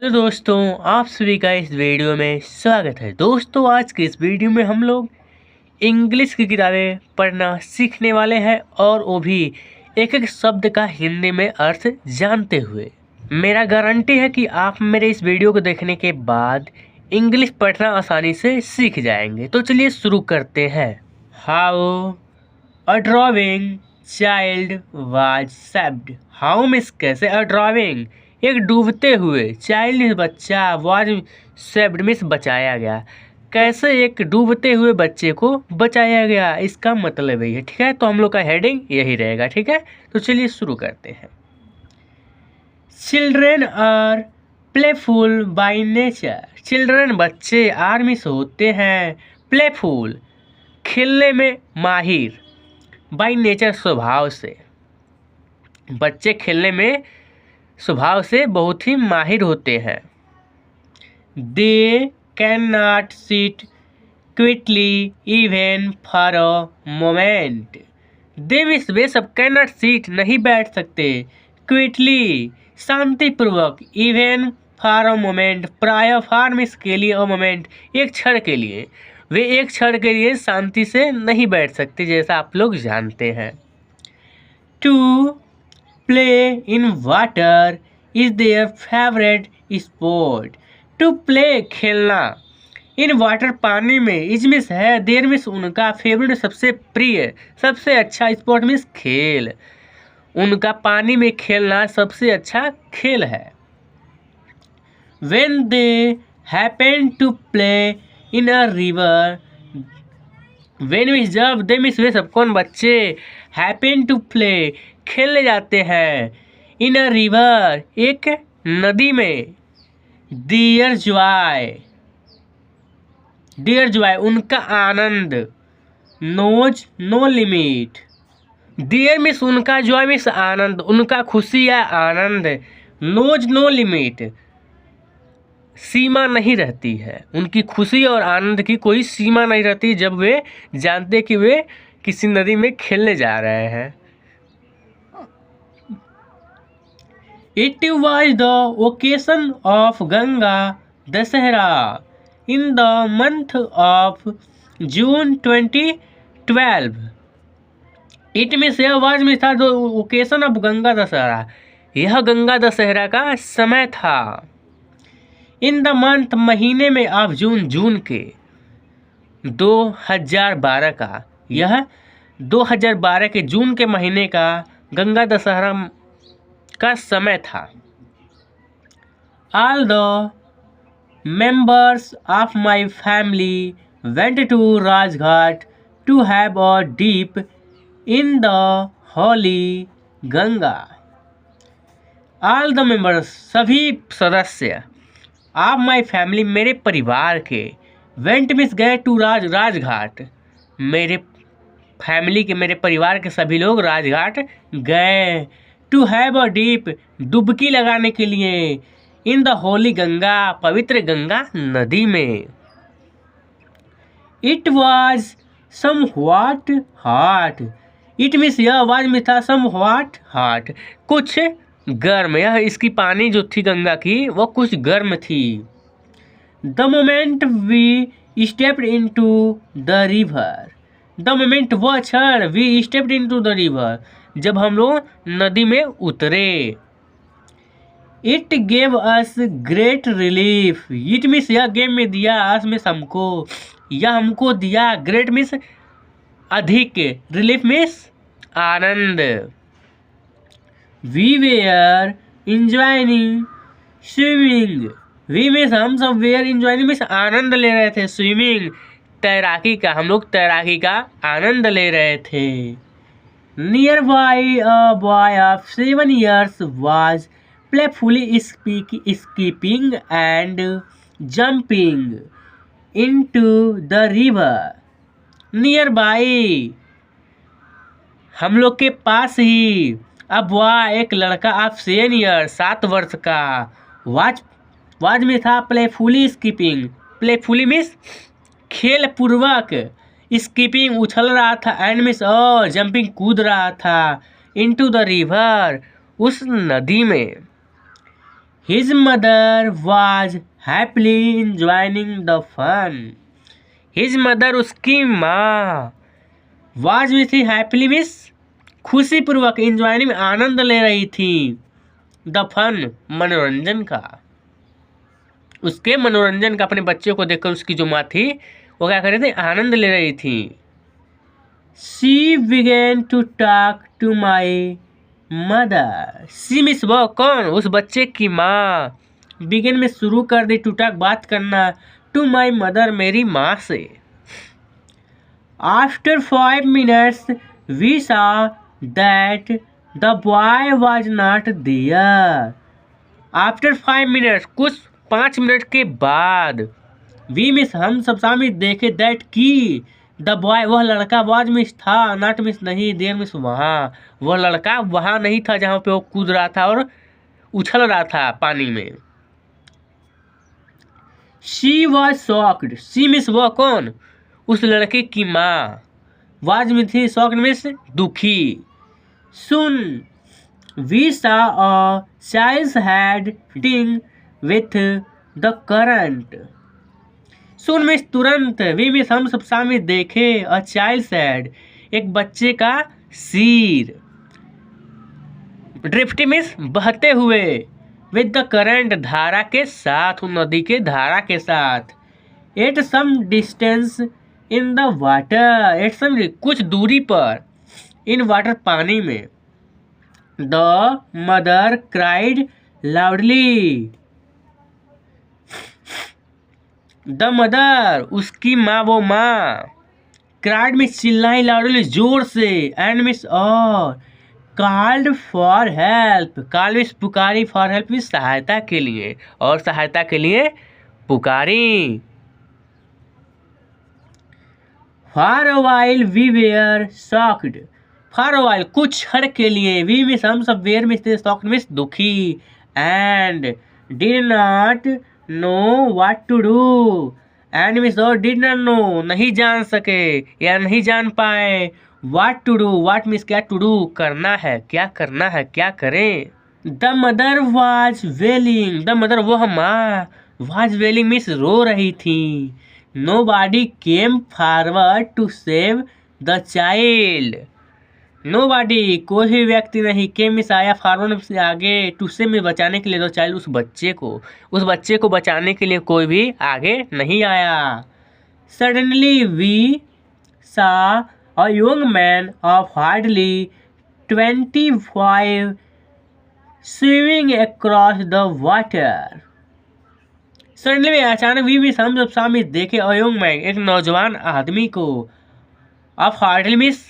तो दोस्तों, आप सभी का इस वीडियो में स्वागत है। दोस्तों, आज के इस वीडियो में हम लोग इंग्लिश की किताबें पढ़ना सीखने वाले हैं, और वो भी एक एक शब्द का हिंदी में अर्थ जानते हुए। मेरा गारंटी है कि आप मेरे इस वीडियो को देखने के बाद इंग्लिश पढ़ना आसानी से सीख जाएंगे। तो चलिए शुरू करते हैं। How a drawing child was saved. How means कैसे, अ ड्राइंग एक डूबते हुए, चाइल्ड बच्चा, वाज सेव्ड मीन्स बचाया गया। कैसे एक डूबते हुए बच्चे को बचाया गया, इसका मतलब यही है। ठीक है, तो हम लोग का हेडिंग यही रहेगा। ठीक है, तो चलिए शुरू करते हैं। Children are playful by nature. Children बच्चे आर मीन्स होते हैं प्लेफुल खेलने में माहिर, बाई नेचर स्वभाव से। बच्चे खेलने में स्वभाव से बहुत ही माहिर होते हैं। They can not sit quietly even for a moment. They means वे सब कैन नॉट सिट नहीं बैठ सकते, क्विटली शांतिपूर्वक, इवन फॉर अ मोमेंट प्राय, फॉर मीन्स के लिए, अ मोमेंट एक क्षण के लिए। वे एक क्षण के लिए शांति से नहीं बैठ सकते, जैसा आप लोग जानते हैं। To play in water is their favourite sport. To play खेलना, इन वाटर पानी में, इज मिस है, देयर मिस उनका, फेवरेट सबसे प्रिय, सबसे अच्छा, स्पोर्ट मिस खेल, उनका पानी में खेलना सबसे अच्छा खेल है। When they happen to play in a river, when means जब, दे मीन्स वे सब, कौन, बच्चे, happen to play खेलने जाते हैं, in a river एक नदी में, dear joy उनका आनंद, knows no limit। Dear means उनका, जॉय मिस आनंद, उनका खुशी या आनंद, नोज नो लिमिट सीमा नहीं रहती है। उनकी खुशी और आनंद की कोई सीमा नहीं रहती जब वे जानते कि वे किसी नदी में खेलने जा रहे हैं। It was the occasion of Ganga Dussehra in the month of June 2012। It में से आवाज में था, जो ओकेशन ऑफ गंगा दशहरा, यह गंगा दशहरा का समय था। इन द मंथ महीने में, ऑफ जून के, 2012 का, यह 2012 के जून के महीने का गंगा दशहरा का समय था। All the members of my family went to Rajghat to have a dip in the holy Ganga. All the members सभी सदस्य, ऑफ माई फैमिली मेरे परिवार के, वेंट मिस गए, टू राजघाट, मेरे फैमिली के, मेरे परिवार के सभी लोग राजघाट गए, टू हैव अ डीप डुबकी लगाने के लिए, इन द होली गंगा पवित्र गंगा नदी में। It was somewhat hot. It means यह आवाज में था, सम व्हाट हॉट कुछ गर्म, यह इसकी पानी जो थी गंगा की वो कुछ गर्म थी। The moment we stepped into the river. The moment वह क्षण, we stepped into the river जब हम लोग नदी में उतरे। It gave us great relief. It means यह गेम में दिया, अस मीन्स हमको, यह हमको दिया, ग्रेट मीन्स अधिक, रिलीफ मीन्स आनंद। We were enjoying swimming. We means हम सब, वेयर इंजॉइनिंग मीन्स आनंद ले रहे थे, स्विमिंग तैराकी का, हम लोग तैराकी का आनंद ले रहे थे। Near by a boy of 7 years was playfully skipping and jumping into the river। Near by हम लोग के पास ही, अब वह एक लड़का, ऑफ 7 years 7 वर्ष का, वाज में था प्लेफुली स्कीपिंग। प्लेफुली मीन्स खेल पूर्वक, स्कीपिंग उछल रहा था, एंड मीन्स और जंपिंग कूद रहा था, इनटू द रिवर उस नदी में। His mother was happily enjoying the fun. His mother उसकी माँ, वाज में थी, हैप्पीली मिस खुशी पूर्वक, इंजॉयनिंग में आनंद ले रही थी, द फन मनोरंजन का, उसके मनोरंजन का। अपने बच्चे को देखकर उसकी जो माँ थी वो क्या कर रही थी, आनंद ले रही थी। She began to talk to my mother. She means वो कौन, उस बच्चे की माँ, बिगेन में शुरू कर दी, टू टॉक बात करना, टू माई मदर मेरी माँ से। After 5 minutes we saw that the boy was not there. After 5 minutes, कुछ 5 मिनट के बाद, वी मिस हम सब शामिल देखे, दैट की, द बॉय वह लड़का, वॉज मिस था, नॉट मिस नहीं, देयर मिस वहाँ, वह लड़का वहाँ नहीं था जहाँ पे वो कूद रहा था और उछल रहा था पानी में। She was shocked. She miss वह कौन, उस लड़के की माँ, वाज में थी, शॉक्ड मिस दुखी। Soon we saw a child head floating with the current. Soon means तुरंत, वी मिस हम सब सामने देखे, अ चाइल्ड हेड एक बच्चे का सिर, ड्रिफ्टिंग मिस बहते हुए, विद द करंट धारा के साथ, नदी के धारा के साथ, at some distance in the water, at some कुछ दूरी पर, इन वाटर पानी में, the mother cried loudly. The mother उसकी माँ, वो माँ, क्राइड में चिल्लाई, लाउडली जोर से, एंड मिस और called for help, call means पुकारी, फॉर हेल्प मिस सहायता के लिए, और सहायता के लिए पुकारी। For a while we were shocked. For a while कुछ क्षण के लिए, वी मिस हम सब, वेयर मिस थे, शॉक्ड मिस दुखी, and did not know what to do, and means और डिड नॉट नो नहीं जान सके या नहीं जान पाए, what to do, what means क्या, टू डू करना है, क्या करना है, क्या करें। The mother was wailing. The mother वह माँ, वाज वेलिंग मिस रो रही थी। Nobody came forward to save the child. Nobody कोई भी व्यक्ति नहीं, केम मिस आया, फॉरवर्ड से आगे, टू सेव में बचाने के लिए, द चाइल्ड उस बच्चे को, उस बच्चे को बचाने के लिए कोई भी आगे नहीं आया। Suddenly we saw a young man of hardly 25 swimming across the water. Suddenly में अचानक वी भी हम सब सामने देखे, अ यंग मैन एक नौजवान आदमी को, ऑफ हार्डली मिस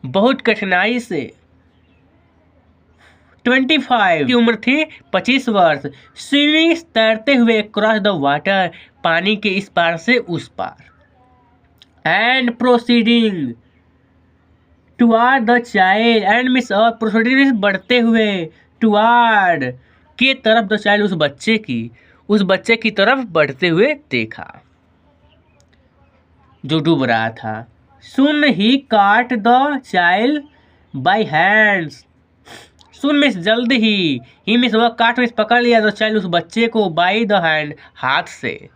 बहुत कठिनाई से, 25 की उम्र थी, 25 वर्ष, स्विमिंग तैरते हुए, क्रॉस द वाटर पानी के इस पार से उस पार, and proceeding toward the child, and means और प्रोसीडिंग बढ़ते हुए, टुवार्ड के तरफ, द चाइल्ड उस बच्चे की, उस बच्चे की तरफ बढ़ते हुए देखा जो डूब रहा था। Soon he caught the child by hands. Soon means जल्द ही मिस वह काट मिस पकड़ लिया, द चाइल्ड उस बच्चे को, बाय द हैंड हाथ से,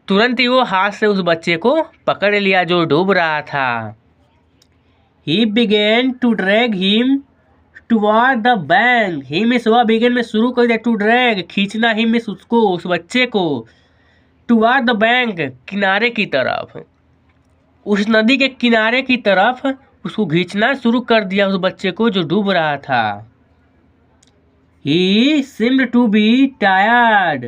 तुरंत ही वो हाथ से उस बच्चे को पकड़ लिया जो डूब रहा था। He began to drag him toward the bank. He means वह बिगेन में शुरू कर दिया, टू ड्रैग खींचना, ही मिस उसको, उस बच्चे को, टुवार्ड द बैंक किनारे की तरफ, उस नदी के किनारे की तरफ उसको खींचना शुरू कर दिया, उस बच्चे को जो डूब रहा था। He seemed to be tired.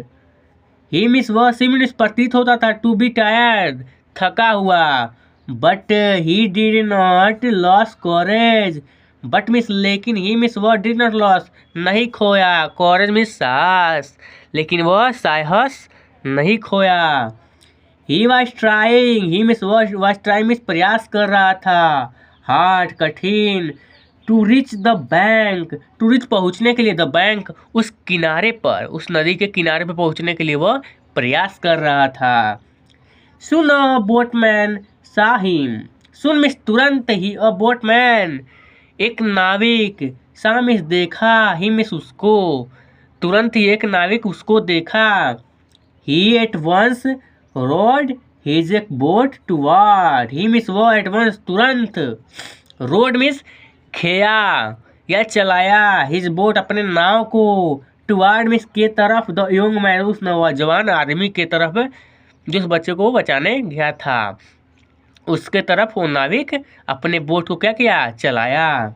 He means वह सीम्ड प्रतीत होता था, टू बी टायर्ड थका हुआ, but he did not lose courage. But means लेकिन, ही मिस वह डिड नॉट लॉस नहीं खोया, कॉरेज मिस साहस, लेकिन वह साहस नहीं खोया। He was trying, he means was trying means प्रयास कर रहा था, हार्ड कठिन, to reach the bank, to reach पहुँचने के लिए, द बैंक उस किनारे पर, उस नदी के किनारे पर पहुँचने के लिए वह प्रयास कर रहा था। सुन अ बोटमैन सा हिम। सुन मिस तुरंत ही, अ बोटमैन एक नाविक, सा मिस देखा, ही मिस उसको, तुरंत ही एक नाविक उसको देखा। He at once rowed his boat toward he means वो एट वंस तुरंत, रोड मीन्स खेया या चलाया, हिज बोट अपने नाव को, टुवर्ड मीन्स के तरफ, द यंग मैन उस नौजवान आदमी के तरफ जिस बच्चे को बचाने गया था, उसके तरफ वो नाविक अपने बोट को क्या किया, चलाया।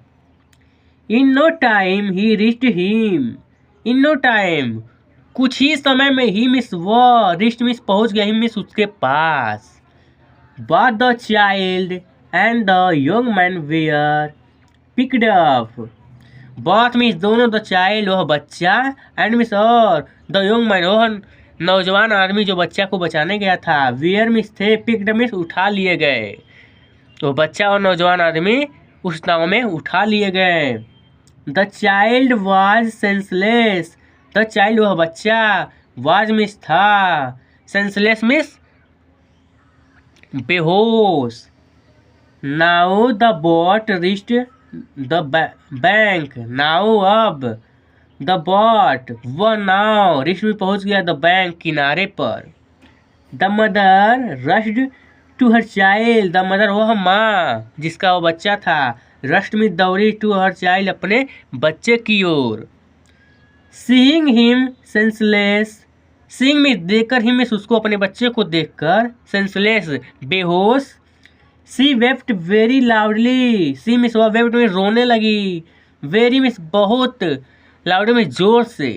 In no time he reached him, in no time कुछ ही समय में, ही मिस वो, रिच्ड मिस पहुंच गया, ही मिस उसके पास। But the child and the young man were picked up, but means दोनों, द चाइल्ड वह बच्चा, एंड मिस और द यंग मैन वह नौजवान आदमी जो बच्चा को बचाने गया था, वेयर मिस थे, पिक्ड मिस उठा लिए गए, तो बच्चा और नौजवान आदमी उस नाव में उठा लिए गए। The child was senseless, the child वह बच्चा, वाज मिस था, सेंसलेस मिस बेहोश। Now the boat reached the bank, now अब द बोट वह नाव, रिच्ड में पहुंच गया, द बैंक किनारे पर। The mother rushed to her child, the mother वह माँ जिसका वो बच्चा था, रश्ड में दौड़ी, टू हर चाइल्ड अपने बच्चे की ओर। सीइंग हिम सेंसलेस, सीइंग में देखकर, हिम में उसको अपने बच्चे को देखकर, सेंसलेस बेहोश। सी वेप्ट वेरी लाउडली, सी मिस वह वेप्ट में रोने लगी, वेरी मिस बहुत, लाउड में जोर से।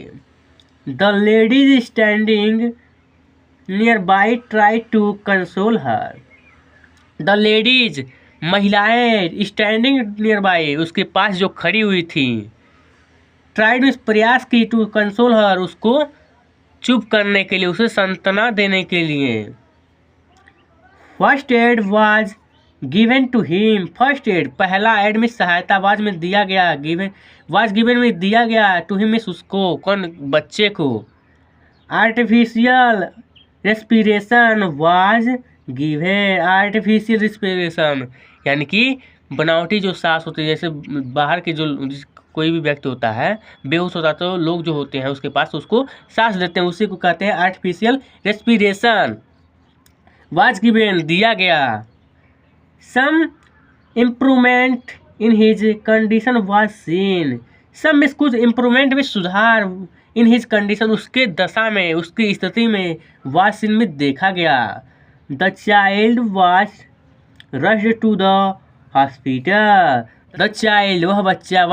The ladies standing nearby try to console her, the ladies महिलाएं, स्टैंडिंग नियर बाई उसके पास जो खड़ी हुई थी, ट्राइड में प्रयास की, टू कंसोल हर उसको चुप करने के लिए, उसे सांत्वना देने के लिए। First aid was given to him, first aid पहला एड में सहायता, वाज में दिया गया, गिवन वाज गिवन में दिया गया, टू हिम में उसको, कौन, बच्चे को। Artificial respiration was given, artificial respiration यानी कि बनावटी जो सांस होती है, जैसे बाहर के जो कोई भी व्यक्ति होता है बेहोश होता है तो लोग जो होते हैं उसके पास उसको सांस देते हैं, उसी को कहते हैं आर्टिफिशियल रेस्पिरेशन। वाज गिवन दिया गया। Some improvement in his condition was seen, some means कुछ इम्प्रूवमेंट में सुधार, इन हिज कंडीशन उसके दशा में, उसकी स्थिति में, वाज सीन में देखा गया। The child was rushed to the hospital, the child वह बच्चा,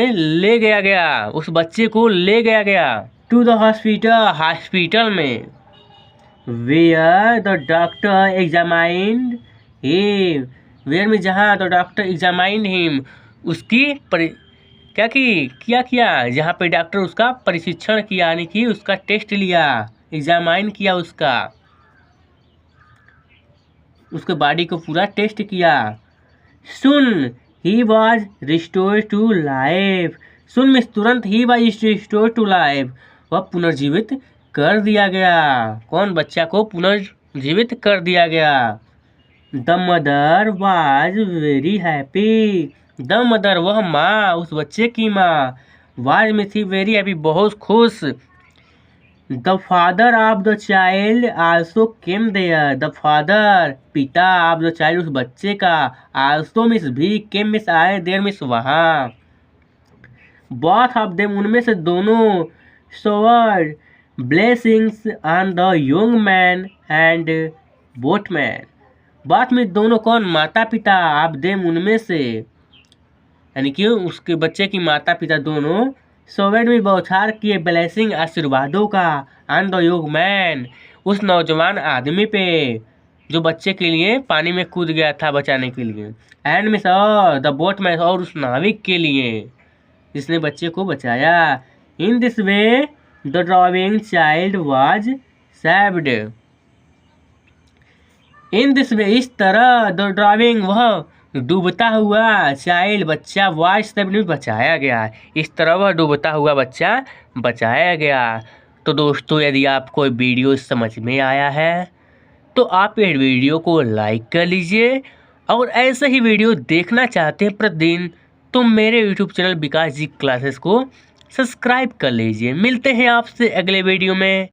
ले गया गया, उस बच्चे को ले गया गया, टू द हॉस्पिटल हॉस्पिटल में। Where the doctor examined him, where में जहाँ, द डॉक्टर एग्जामाइंड हिम उसकी क्या किया, जहाँ पे डॉक्टर उसका परीक्षण किया, यानी कि उसका टेस्ट लिया, एग्जामाइन किया, उसके बॉडी को पूरा टेस्ट किया। Soon he was restore to life, soon means तुरंत, he was restore to life वह पुनर्जीवित कर दिया गया, कौन, बच्चा को पुनर्जीवित कर दिया गया। The mother was very happy, the mother वह माँ, उस बच्चे की माँ, वाज में थी, वेरी हैप्पी बहुत खुश। The father of the child also came there, the father पिता ऑफ द चाइल्ड उस बच्चे का, आल्सो मिस भी, केम मिस आए, देयर मिस वहाँ। बोथ ऑफ देम उनमें से दोनों, showered blessings on the young man and boatman, बात में दोनों कौन, माता पिता, आप देम उनमें से, यानी कि उसके बच्चे की माता पिता दोनों, सोवेट में बौछार किए, ब्लेसिंग आशीर्वादों का, ऑन द यंग मैन उस नौजवान आदमी पे जो बच्चे के लिए पानी में कूद गया था बचाने के लिए, एंड मिस और द बोटमैन और उस नाविक के लिए जिसने बच्चे को बचाया। In this way the driving child was saved, in this way इस तरह, द ड्राइविंग वह डूबता हुआ चाइल्ड बच्चा, वाज सेव्ड में बचाया गया, इस तरह वह डूबता हुआ बच्चा बचाया गया। तो दोस्तों यदि आपको वीडियो समझ में आया है तो आप इस वीडियो को लाइक कर लीजिए, और ऐसे ही वीडियो देखना चाहते हैं प्रतिदिन तो मेरे यूट्यूब चैनल विकास जी क्लासेस को सब्सक्राइब कर लीजिए। मिलते हैं आपसे अगले वीडियो में।